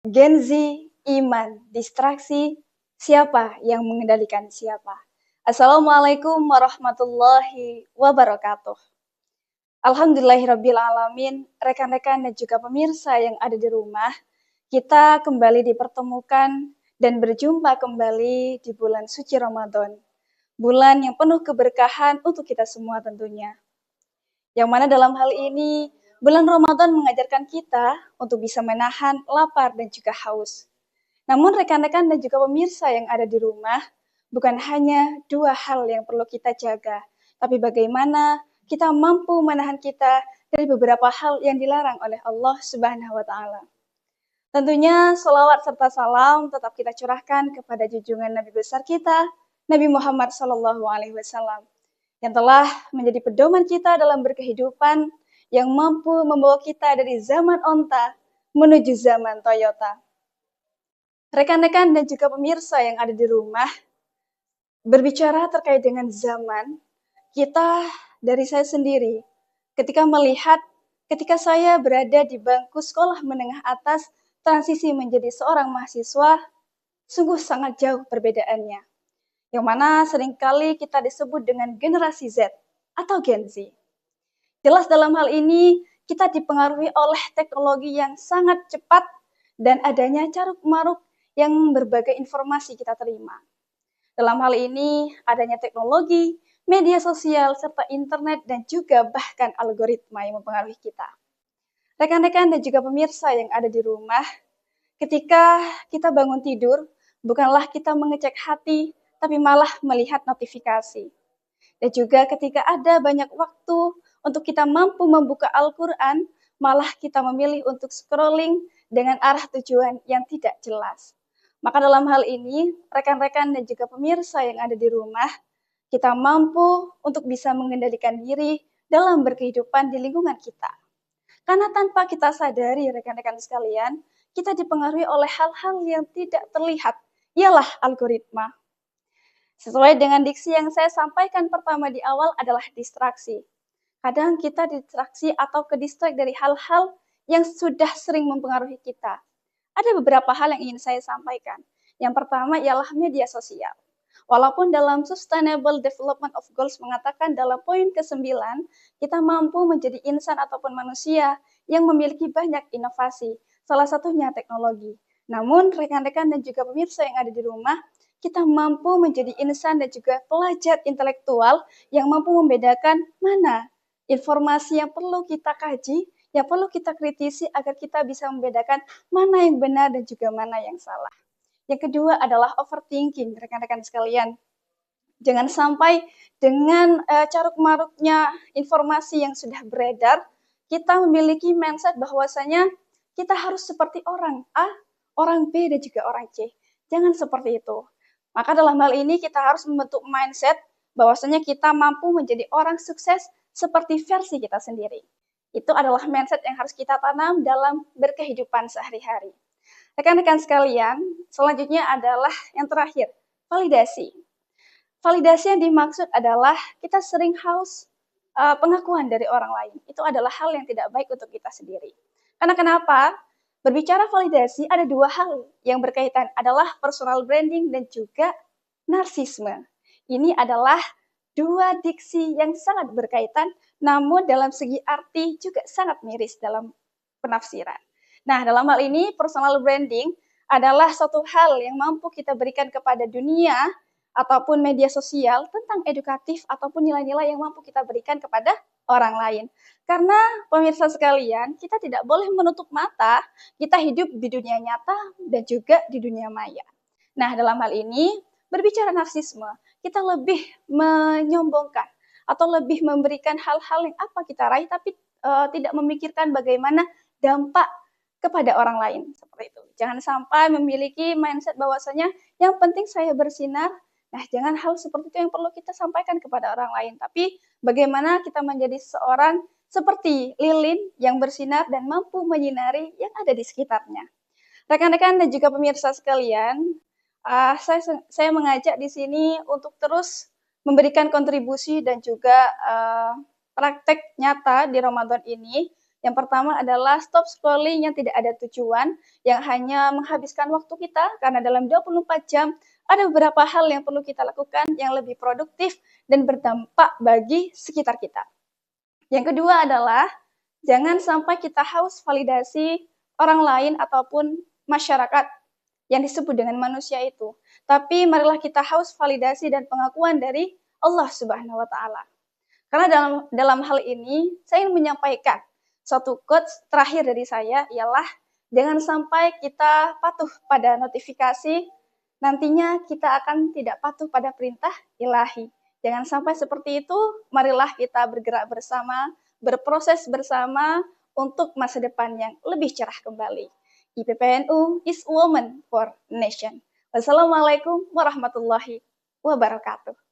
Gen Z, iman, distraksi, siapa yang mengendalikan siapa? Assalamualaikum warahmatullahi wabarakatuh. Alhamdulillahirrabbilalamin, rekan-rekan dan juga pemirsa yang ada di rumah, kita kembali dipertemukan dan berjumpa kembali di bulan suci Ramadan. Bulan yang penuh keberkahan untuk kita semua tentunya. Yang mana dalam hal ini, bulan Ramadan mengajarkan kita untuk bisa menahan lapar dan juga haus. Namun rekan-rekan dan juga pemirsa yang ada di rumah, bukan hanya dua hal yang perlu kita jaga, tapi bagaimana kita mampu menahan kita dari beberapa hal yang dilarang oleh Allah Subhanahu wa Ta'ala. Tentunya selawat serta salam tetap kita curahkan kepada junjungan Nabi besar kita, Nabi Muhammad SAW, yang telah menjadi pedoman kita dalam berkehidupan, yang mampu membawa kita dari zaman onta menuju zaman Toyota. Rekan-rekan dan juga pemirsa yang ada di rumah, berbicara terkait dengan zaman, kita dari saya sendiri, ketika saya berada di bangku sekolah menengah atas, transisi menjadi seorang mahasiswa, sungguh sangat jauh perbedaannya. Yang mana seringkali kita disebut dengan generasi Z atau Gen Z. Jelas dalam hal ini, kita dipengaruhi oleh teknologi yang sangat cepat dan adanya caruk-maruk yang berbagai informasi kita terima. Dalam hal ini, adanya teknologi, media sosial, serta internet, dan juga bahkan algoritma yang mempengaruhi kita. Rekan-rekan dan juga pemirsa yang ada di rumah, ketika kita bangun tidur, bukanlah kita mengecek hati, tapi malah melihat notifikasi. Dan juga ketika ada banyak waktu untuk kita mampu membuka Al-Quran, malah kita memilih untuk scrolling dengan arah tujuan yang tidak jelas. Maka dalam hal ini, rekan-rekan dan juga pemirsa yang ada di rumah, kita mampu untuk bisa mengendalikan diri dalam berkehidupan di lingkungan kita. Karena tanpa kita sadari, rekan-rekan sekalian, kita dipengaruhi oleh hal-hal yang tidak terlihat, ialah algoritma. Sesuai dengan diksi yang saya sampaikan pertama di awal adalah distraksi. Kadang kita distraksi atau ke-distract dari hal-hal yang sudah sering mempengaruhi kita. Ada beberapa hal yang ingin saya sampaikan. Yang pertama ialah media sosial. Walaupun dalam Sustainable Development of Goals mengatakan dalam poin ke-9, kita mampu menjadi insan ataupun manusia yang memiliki banyak inovasi, salah satunya teknologi. Namun rekan-rekan dan juga pemirsa yang ada di rumah, kita mampu menjadi insan dan juga pelajar intelektual yang mampu membedakan mana informasi yang perlu kita kaji, yang perlu kita kritisi agar kita bisa membedakan mana yang benar dan juga mana yang salah. Yang kedua adalah overthinking, rekan-rekan sekalian. Jangan sampai dengan caruk-maruknya informasi yang sudah beredar, kita memiliki mindset bahwasanya kita harus seperti orang A, orang B, dan juga orang C. Jangan seperti itu. Maka dalam hal ini kita harus membentuk mindset bahwasanya kita mampu menjadi orang sukses seperti versi kita sendiri. Itu adalah mindset yang harus kita tanam dalam berkehidupan sehari-hari. Rekan-rekan sekalian, selanjutnya adalah yang terakhir, validasi. Validasi yang dimaksud adalah kita sering haus pengakuan dari orang lain. Itu adalah hal yang tidak baik untuk kita sendiri. Karena kenapa? Berbicara validasi ada dua hal yang berkaitan, adalah personal branding dan juga narsisme. Ini adalah dua diksi yang sangat berkaitan, namun dalam segi arti juga sangat miris dalam penafsiran. Nah, dalam hal ini personal branding adalah suatu hal yang mampu kita berikan kepada dunia ataupun media sosial tentang edukatif ataupun nilai-nilai yang mampu kita berikan kepada orang lain. Karena pemirsa sekalian, kita tidak boleh menutup mata, kita hidup di dunia nyata dan juga di dunia maya. Nah, dalam hal ini, berbicara narsisme, kita lebih menyombongkan atau lebih memberikan hal-hal yang apa kita raih, tapi tidak memikirkan bagaimana dampak kepada orang lain. Seperti itu. Jangan sampai memiliki mindset bahwasanya yang penting saya bersinar. Nah, jangan hal seperti itu yang perlu kita sampaikan kepada orang lain. Tapi bagaimana kita menjadi seorang seperti lilin yang bersinar dan mampu menyinari yang ada di sekitarnya. Rekan-rekan dan juga pemirsa sekalian, saya mengajak di sini untuk terus memberikan kontribusi dan juga praktek nyata di Ramadan ini, Yang pertama adalah stop scrolling yang tidak ada tujuan, yang hanya menghabiskan waktu kita, karena dalam 24 jam ada beberapa hal yang perlu kita lakukan yang lebih produktif dan berdampak bagi sekitar kita. Yang kedua adalah jangan sampai kita haus validasi orang lain ataupun masyarakat yang disebut dengan manusia itu. Tapi marilah kita haus validasi dan pengakuan dari Allah Subhanahu wa taala. Karena dalam hal ini saya ingin menyampaikan suatu quotes terakhir dari saya ialah jangan sampai kita patuh pada notifikasi, nantinya kita akan tidak patuh pada perintah ilahi. Jangan sampai seperti itu, marilah kita bergerak bersama, berproses bersama untuk masa depan yang lebih cerah kembali. IPPNU is Women for Nation. Wassalamualaikum warahmatullahi wabarakatuh.